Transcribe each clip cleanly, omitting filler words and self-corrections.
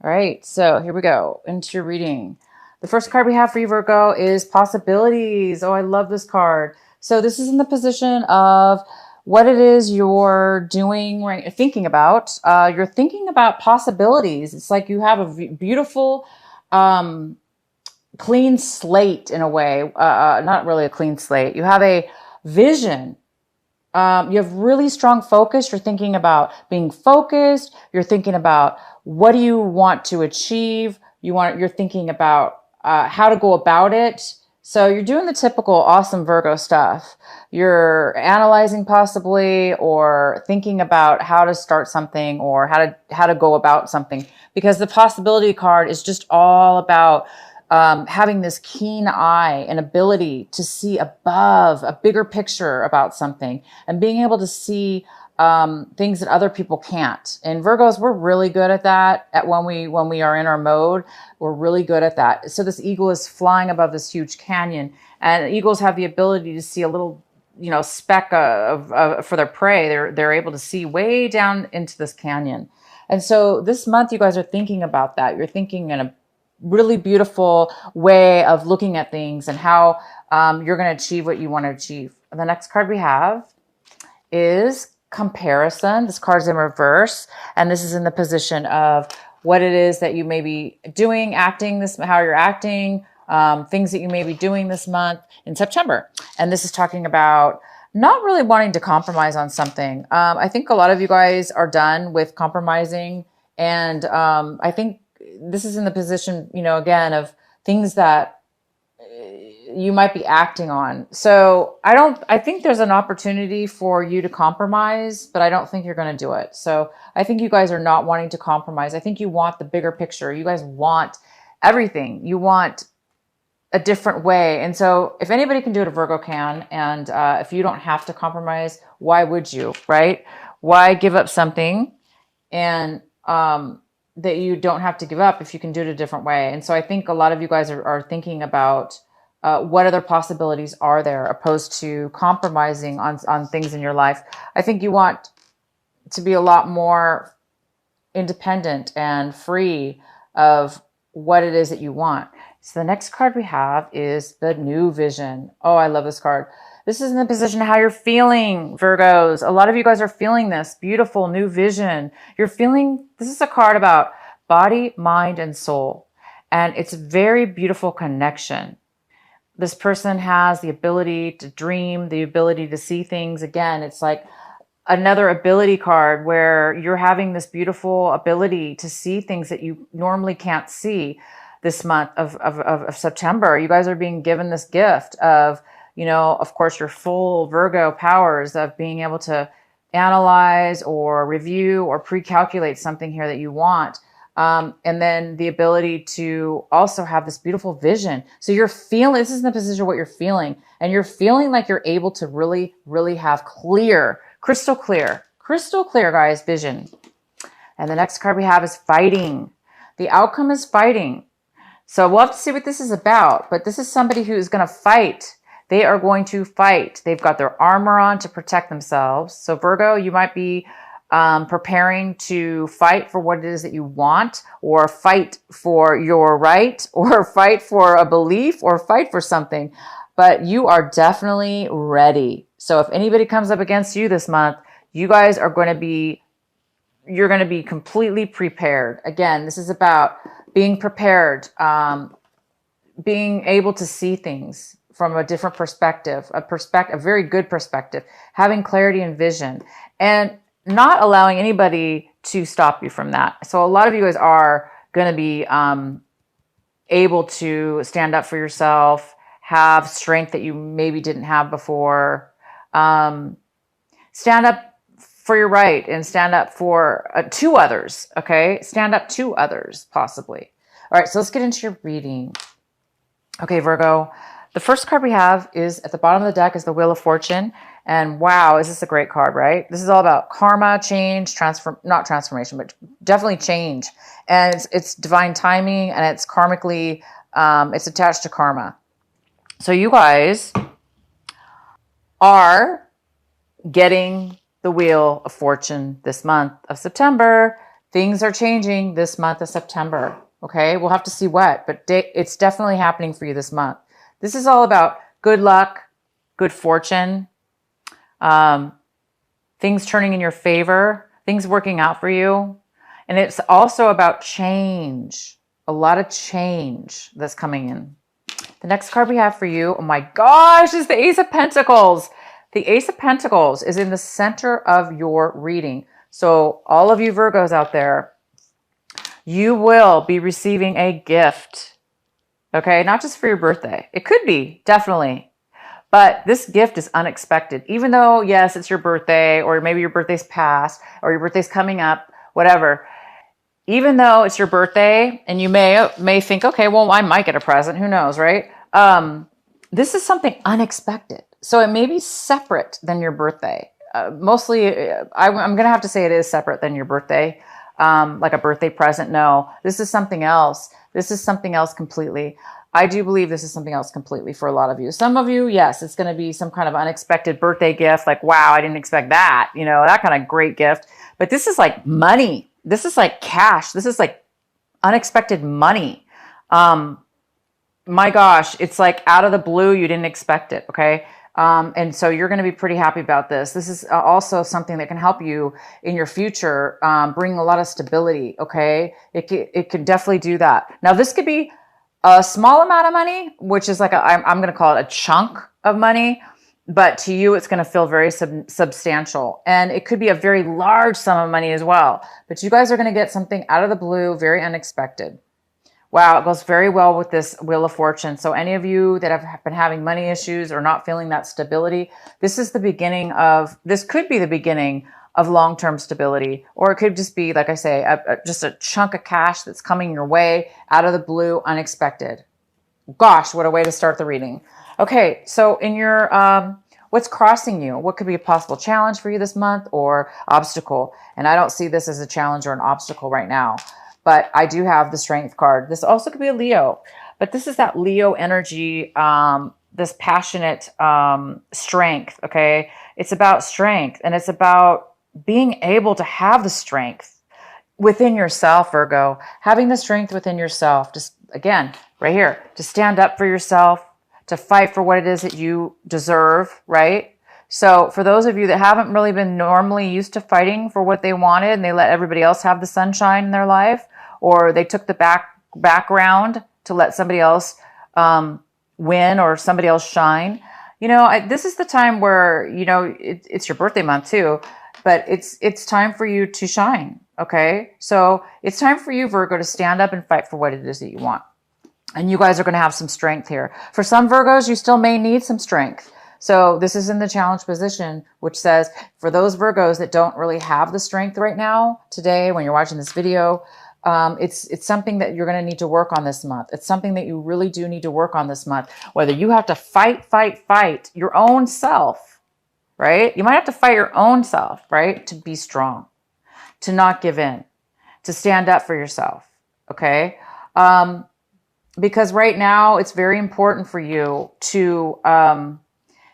All right, so here we go into your reading. The first card we have for you, Virgo, is possibilities. Oh, I love this card. So this is in the position of what it is you're doing, right? Thinking about. You're thinking about possibilities. It's like you have a beautiful, clean slate in a way. Not really a clean slate. You have a vision. You have really strong focus. You're thinking about being focused. You're thinking about what do you want to achieve. You're thinking about how to go about it. So you're doing the typical awesome Virgo stuff. You're analyzing possibly, or thinking about how to start something, or how to go about something, because the possibility card is just all about having this keen eye and ability to see above a bigger picture about something, and being able to see things that other people can't. And Virgos, we're really good at that. When we are in our mode, we're really good at that. So this eagle is flying above this huge canyon, and eagles have the ability to see a little, speck for their prey. They're able to see way down into this canyon. And so this month, you guys are thinking about that. You're thinking in a really beautiful way of looking at things, and how you're going to achieve what you want to achieve. And the next card we have is comparison. This card's in reverse, and this is in the position of what it is that you may be doing, acting this, how you're acting, things that you may be doing this month in September. And this is talking about not really wanting to compromise on something. I think a lot of you guys are done with compromising, and I think this is in the position, again, of things that you might be acting on. So I think there's an opportunity for you to compromise, but I don't think you're going to do it. So I think you guys are not wanting to compromise. I think you want the bigger picture. You guys want everything. You want a different way. And so if anybody can do it, a Virgo can. And if you don't have to compromise, why would you, right? Why give up something and that you don't have to give up if you can do it a different way? And so I think a lot of you guys are thinking about what other possibilities are there, opposed to compromising on things in your life. I think you want to be a lot more independent and free of what it is that you want. So the next card we have is the new vision. Oh, I love this card. This is in the position of how you're feeling, Virgos. A lot of you guys are feeling this beautiful new vision. You're feeling, this is a card about body, mind, and soul. And it's a very beautiful connection. This person has the ability to dream, the ability to see things. Again, it's like another ability card where you're having this beautiful ability to see things that you normally can't see this month of September. You guys are being given this gift of, of course, your full Virgo powers of being able to analyze or review or pre-calculate something here that you want. And then the ability to also have this beautiful vision. So you're feeling, this is in the position of what you're feeling. And you're feeling like you're able to really, really have crystal clear, guys, vision. And the next card we have is fighting. The outcome is fighting. So we'll have to see what this is about. But this is somebody who's going to fight. They are going to fight. They've got their armor on to protect themselves. So Virgo, you might be preparing to fight for what it is that you want, or fight for your right, or fight for a belief, or fight for something. But you are definitely ready. So if anybody comes up against you this month, you guys are going to be, you're going to be completely prepared. Again, this is about being prepared, being able to see things from a different perspective, a very good perspective, having clarity and vision, and not allowing anybody to stop you from that. So a lot of you guys are going to be able to stand up for yourself, have strength that you maybe didn't have before, stand up for your right, and stand up for to others. Okay. Stand up to others, possibly. All right. So let's get into your reading. Okay, Virgo. The first card we have is at the bottom of the deck is the Wheel of Fortune. And wow, is this a great card, right? This is all about karma, change, not transformation, but definitely change. And it's divine timing, and it's karmically, it's attached to karma. So you guys are getting the Wheel of Fortune this month of September. Things are changing this month of September. Okay. We'll have to see what, but it's definitely happening for you this month. This is all about good luck, good fortune, things turning in your favor, things working out for you. And it's also about change, a lot of change that's coming in. The next card we have for you, oh my gosh, is the Ace of Pentacles. The Ace of Pentacles is in the center of your reading. So all of you Virgos out there, you will be receiving a gift. Okay, not just for your birthday. It could be, definitely. But this gift is unexpected. Even though, yes, it's your birthday, or maybe your birthday's past, or your birthday's coming up, whatever. Even though it's your birthday, and you may think, okay, well, I might get a present. Who knows, right? This is something unexpected. So it may be separate than your birthday. Mostly, I'm going to have to say it is separate than your birthday. Like a birthday present. No, this is something else. This is something else completely. I do believe this is something else completely for a lot of you. Some of you, yes, it's going to be some kind of unexpected birthday gift. Like, wow, I didn't expect that. You know, that kind of great gift. But this is like money. This is like cash. This is like unexpected money. My gosh, it's like out of the blue. You didn't expect it. Okay. And so you're going to be pretty happy about this. This is also something that can help you in your future, bring a lot of stability. Okay. It could definitely do that. Now this could be a small amount of money, which is like I'm going to call it a chunk of money, but to you, it's going to feel very substantial. And it could be a very large sum of money as well, but you guys are going to get something out of the blue, very unexpected. Wow, it goes very well with this Wheel of Fortune. So any of you that have been having money issues or not feeling that stability, this is the beginning of, this could be the beginning of long-term stability, or it could just be, like I say, just a chunk of cash that's coming your way out of the blue, unexpected. Gosh, what a way to start the reading. Okay, so in your, what's crossing you? What could be a possible challenge for you this month or obstacle? And I don't see this as a challenge or an obstacle right now. But I do have the Strength card. This also could be a Leo, but this is that Leo energy, this passionate strength, okay? It's about strength, and it's about being able to have the strength within yourself, Virgo. Having the strength within yourself, just again, right here, to stand up for yourself, to fight for what it is that you deserve, right? So for those of you that haven't really been normally used to fighting for what they wanted and they let everybody else have the sunshine in their life, or they took the background to let somebody else win or somebody else shine, you know, this is the time where, you know, it's your birthday month too, but it's time for you to shine. Okay. So it's time for you, Virgo, to stand up and fight for what it is that you want. And you guys are going to have some strength here. For some Virgos, you still may need some strength. So this is in the challenge position, which says for those Virgos that don't really have the strength right now, today, when you're watching this video, it's something that you're going to need to work on this month. It's something that you really do need to work on this month, whether you have to fight your own self, right? You might have to fight your own self, right? To be strong, to not give in, to stand up for yourself. Okay. Because right now it's very important for you to,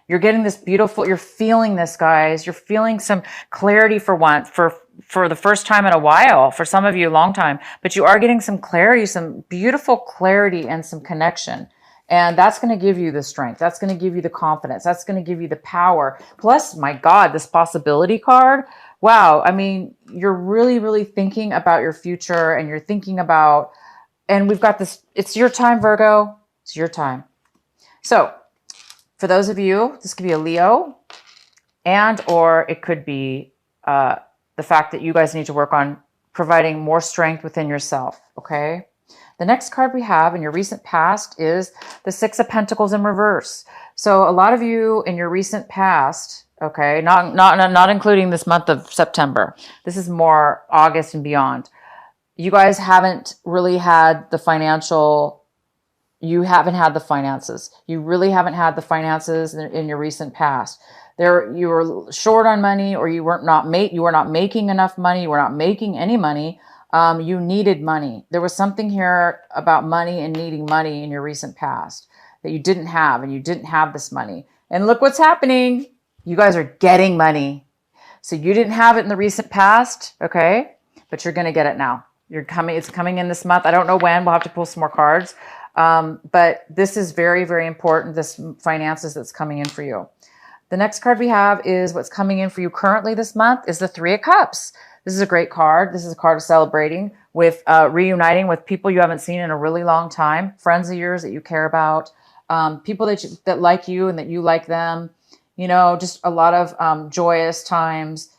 you're getting this beautiful, you're feeling this, guys. You're feeling some clarity for once, for the first time in a while, for some of you a long time, but you are getting some clarity, some beautiful clarity and some connection. And that's going to give you the strength. That's going to give you the confidence. That's going to give you the power. Plus, my God, this possibility card. Wow. I mean, you're really, really thinking about your future, and you're thinking about, and we've got this, it's your time, Virgo. It's your time. So for those of you, this could be a Leo, and, or it could be, the fact that you guys need to work on providing more strength within yourself. Okay. The next card we have in your recent past is the Six of Pentacles in reverse. So a lot of you in your recent past, okay, not including this month of September. This is more August and beyond. You guys haven't really had the financial, you haven't had the finances. You really haven't had the finances in your recent past. You were short on money, or you were not making enough money. You were not making any money. You needed money. There was something here about money and needing money in your recent past that you didn't have, and you didn't have this money. And look what's happening. You guys are getting money. So you didn't have it in the recent past, okay? but you're going to get it now. It's coming in this month. I don't know when. We'll have to pull some more cards. But this is very, very important. This finances that's coming in for you. The next card we have is what's coming in for you currently this month is the Three of Cups. This is a great card. This is a card of celebrating with, reuniting with people you haven't seen in a really long time, friends of yours that you care about, people that like you and that you like them, you know, just a lot of, joyous times,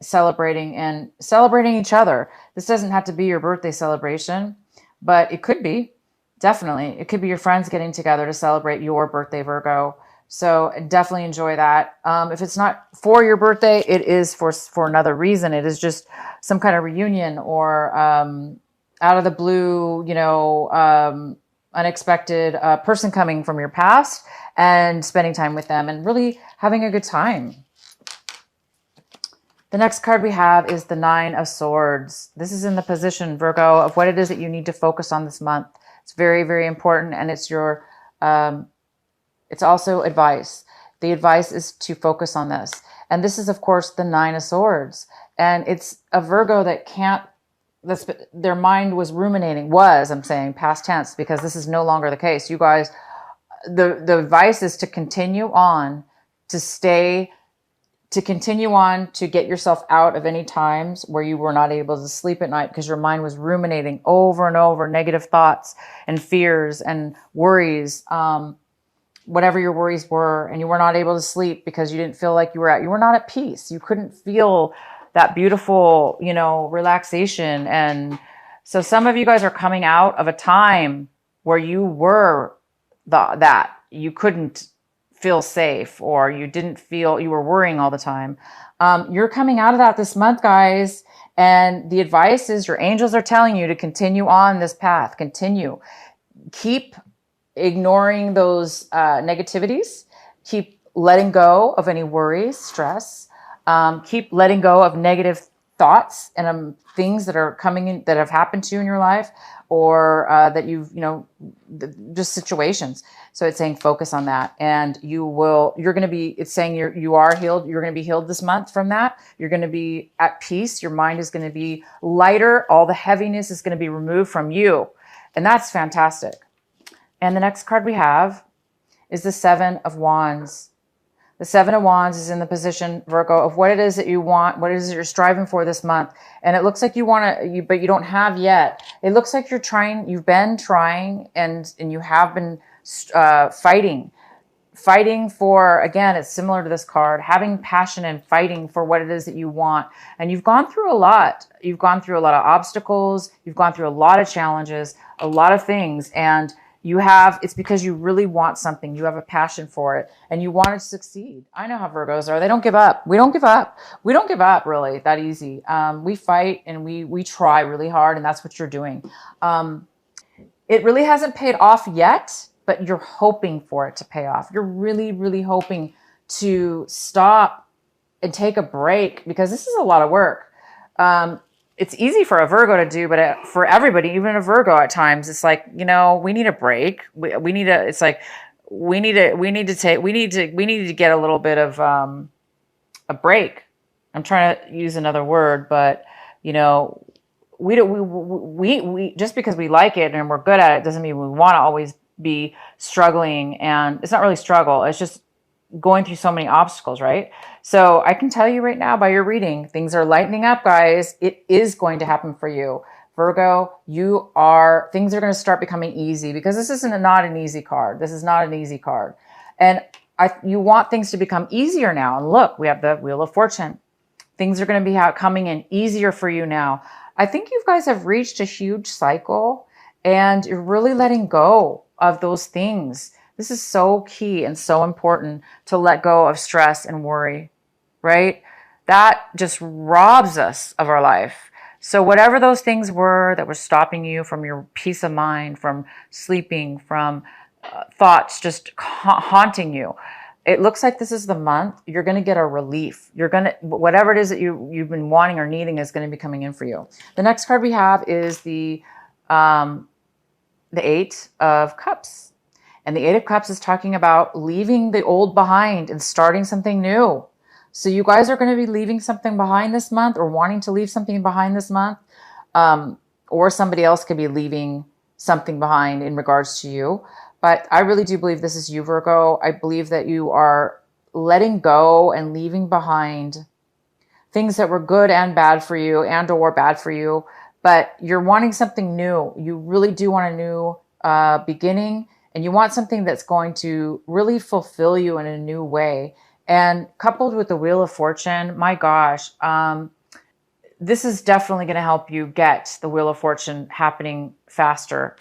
celebrating each other. This doesn't have to be your birthday celebration, but it could be. Definitely. It could be your friends getting together to celebrate your birthday, Virgo. So definitely enjoy that. If it's not for your birthday, it is for another reason. It is just some kind of reunion or out of the blue, you know, unexpected person coming from your past and spending time with them and really having a good time. The next card we have is the Nine of Swords. This is in the position, Virgo, of what it is that you need to focus on this month. It's very, very important, and it's your, it's also advice. The advice is to focus on this. And this is, of course, the Nine of Swords. And it's a Virgo that can't, their mind was ruminating, I'm saying past tense, because this is no longer the case. You guys, the advice is to continue on, to continue on to get yourself out of any times where you were not able to sleep at night because your mind was ruminating over and over negative thoughts and fears and worries, whatever your worries were, and you were not able to sleep because you didn't feel like you were not at peace. You couldn't feel that beautiful, you know, relaxation. And so some of you guys are coming out of a time where you were that you couldn't feel safe, or you didn't feel, you were worrying all the time. You're coming out of that this month, guys. And the advice is your angels are telling you to continue on this path. Continue. Keep ignoring those negativities. Keep letting go of any worries, stress. Keep letting go of negative thoughts and things that are coming in, that have happened to you in your life, or that you've, you know, just situations. So it's saying focus on that, and it's saying you are healed. You're going to be healed this month from that. You're going to be at peace. Your mind is going to be lighter. All the heaviness is going to be removed from you. And that's fantastic. And the next card we have is the Seven of Wands. The Seven of Wands is in the position, Virgo, of what it is that you want, what it is that you're striving for this month. And it looks like you want to, but you don't have yet. It looks like you've been trying, and you have been fighting for, again, it's similar to this card, having passion and fighting for what it is that you want. And you've gone through a lot. You've gone through a lot of obstacles. You've gone through a lot of challenges, a lot of things. And it's because you really want something. You have a passion for it and you want to succeed. I know how Virgos are. They don't give up. We don't give up. We don't give up really that easy. We fight and we try really hard, and that's what you're doing. It really hasn't paid off yet, but you're hoping for it to pay off. You're really, really hoping to stop and take a break, because this is a lot of work. It's easy for a Virgo to do, but for everybody, even a Virgo at times, it's like, you know, we need a break. We need to get a little bit of a break. I'm trying to use another word, but you know, we just because we like it and we're good at it doesn't mean we want to always be struggling. And it's not really struggle. It's just going through so many obstacles, right? So I can tell you right now by your reading, things are lightening up, guys. It is going to happen for you. Virgo, things are going to start becoming easy, because this isn't not an easy card. This is not an easy card. And you want things to become easier now. And look, we have the Wheel of Fortune. Things are going to be coming in easier for you now. I think you guys have reached a huge cycle, and you're really letting go of those things. This is so key and so important, to let go of stress and worry, right? That just robs us of our life. So whatever those things were that were stopping you from your peace of mind, from sleeping, from thoughts just haunting you, it looks like this is the month you're going to get a relief. Whatever it is that you've been wanting or needing is going to be coming in for you. The next card we have is the Eight of Cups. And the Eight of Cups is talking about leaving the old behind and starting something new. So you guys are going to be leaving something behind this month or wanting to leave something behind this month. Or somebody else could be leaving something behind in regards to you. But I really do believe this is you, Virgo. I believe that you are letting go and leaving behind things that were good and bad for you and or bad for you. But you're wanting something new. You really do want a new beginning. And you want something that's going to really fulfill you in a new way. And coupled with the Wheel of Fortune, my gosh, this is definitely going to help you get the Wheel of Fortune happening faster.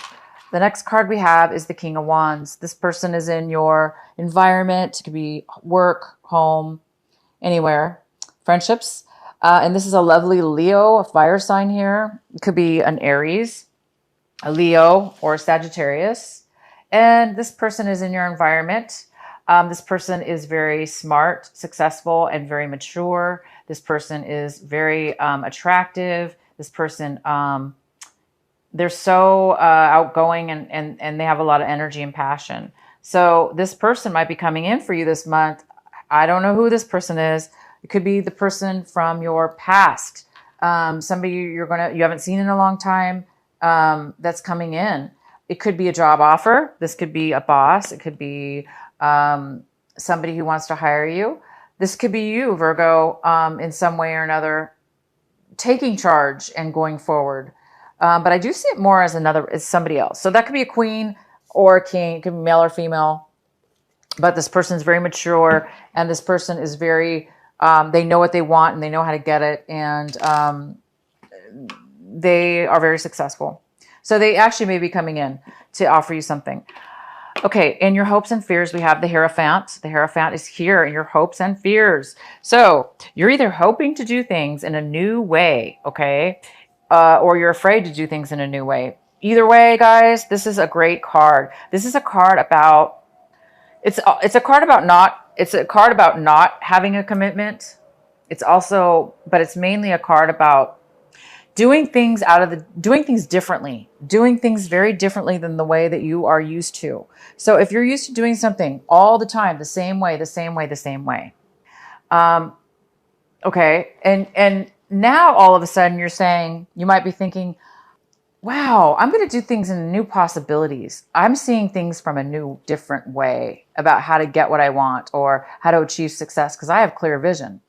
The next card we have is the King of Wands. This person is in your environment. It could be work, home, anywhere, friendships. And this is a lovely Leo, a fire sign here. It could be an Aries, a Leo, or a Sagittarius. And this person is in your environment. This person is very smart, successful, and very mature. This person is very attractive. This person, they're so outgoing and they have a lot of energy and passion. So this person might be coming in for you this month. I don't know who this person is. It could be the person from your past, somebody you haven't seen in a long time, that's coming in. It could be a job offer. This could be a boss. It could be somebody who wants to hire you. This could be you, Virgo, in some way or another, taking charge and going forward. But I do see it more as somebody else. So that could be a queen or a king. It could be male or female. But this person is very mature, and this person is very, they know what they want and they know how to get it. And they are very successful. So they actually may be coming in to offer you something. Okay, in your hopes and fears, we have the Hierophant. The Hierophant is here in your hopes and fears. So you're either hoping to do things in a new way, okay? Or you're afraid to do things in a new way. Either way, guys, this is a great card. This is a card about, it's a card about not having a commitment. It's also, but it's mainly a card about doing things differently, doing things very differently than the way that you are used to. So if you're used to doing something all the time, the same way, okay. And now all of a sudden you might be thinking, wow, I'm going to do things in new possibilities. I'm seeing things from a new, different way about how to get what I want or how to achieve success because I have clear vision.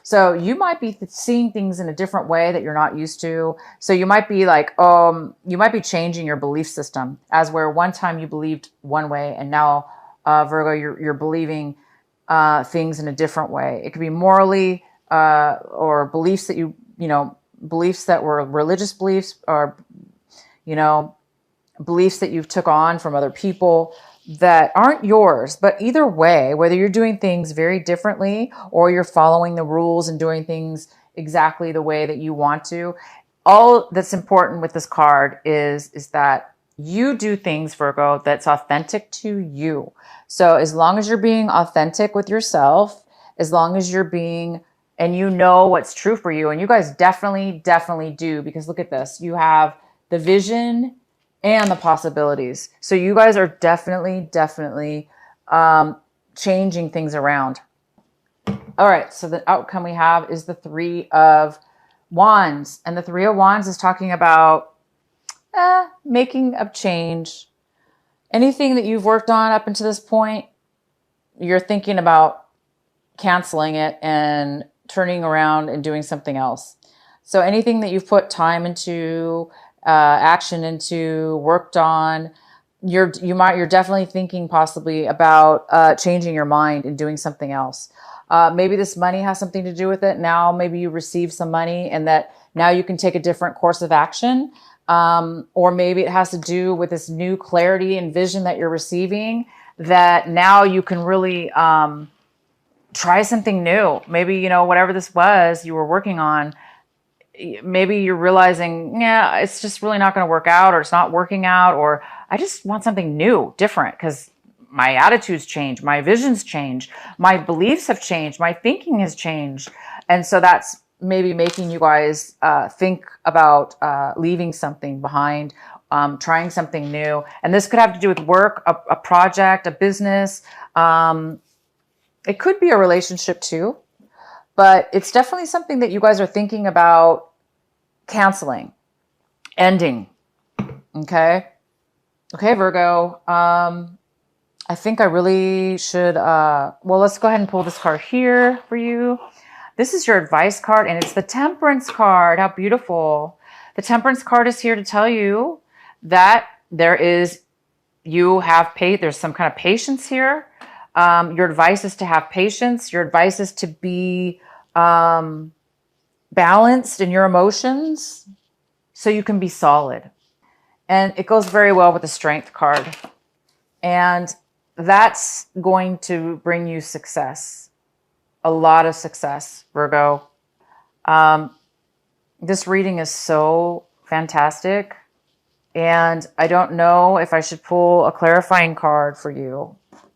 So you might be seeing things in a different way that you're not used to. So you might be like, you might be changing your belief system as where one time you believed one way and now, Virgo, you're believing things in a different way. It could be morally or beliefs that beliefs that were religious beliefs or, beliefs that you've took on from other people that aren't yours. But either way, whether you're doing things very differently or you're following the rules and doing things exactly the way that you want to, all that's important with this card is that you do things, Virgo, that's authentic to you. So as long as you're being authentic with yourself, as long as you're being, and you know what's true for you, and you guys definitely do, because look at this, you have the vision and the possibilities. So you guys are definitely changing things around. All right. So the outcome we have is the Three of Wands. And the Three of Wands is talking about making a change. Anything that you've worked on up until this point, you're thinking about canceling it and turning around and doing something else. So anything that you've put time into, action into, worked on, you're definitely thinking possibly about changing your mind and doing something else. Maybe this money has something to do with it. Now maybe you receive some money and that now you can take a different course of action. Or maybe it has to do with this new clarity and vision that you're receiving, that now you can really try something new. Maybe, whatever this was you were working on, maybe you're realizing, yeah, it's just really not going to work out, or it's not working out, or I just want something new, different, because my attitudes change, my visions change, my beliefs have changed, my thinking has changed. And so that's maybe making you guys think about leaving something behind, trying something new. And this could have to do with work, a project, a business. It could be a relationship too. but it's definitely something that you guys are thinking about canceling, ending. Okay. Okay, Virgo. I think I really should, well, let's go ahead and pull this card here for you. This is your advice card, and it's the Temperance card. How beautiful. The Temperance card is here to tell you that there's some kind of patience here. Your advice is to have patience. Your advice is to be balanced in your emotions so you can be solid. And it goes very well with the Strength card. And that's going to bring you success. A lot of success, Virgo. This reading is so fantastic. And I don't know if I should pull a clarifying card for you.